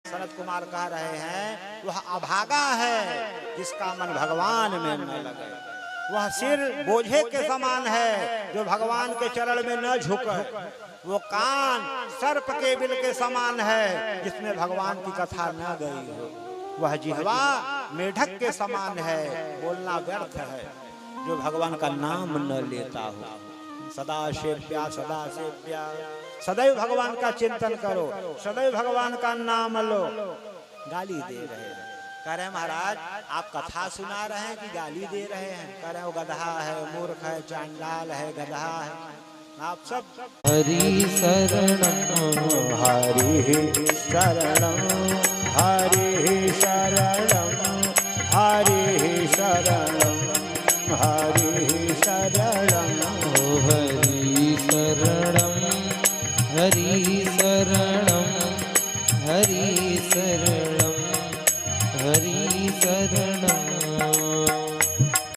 सनत कुमार कह रहे हैं वह अभागा है जिसका मन भगवान में न लगे। वह सिर बोझे के समान है जो भगवान के चरण में न झुके। वो कान सर्प के बिल के समान है जिसमें भगवान की कथा न गई हो। वह जिह्वा मेढक के समान है, बोलना व्यर्थ है जो भगवान का नाम न लेता हो। सदा सेव्या सदा सेव्या, सदैव भगवान का चिंतन करो, सदैव भगवान का नाम लो। गाली दे रहे हैं, कह रहे हैं महाराज आप कथा सुना रहे हैं कि गाली दे रहे हैं? कह रहे हैं वो गधा है, मूर्ख है, चांडाल है, गधा है। आप सब हरि शरणं हरि शरणं हरि शरणं हरि शरणं हरि शरणं हरि शरणं हरि शरणं हरि शरणं हरि शरणं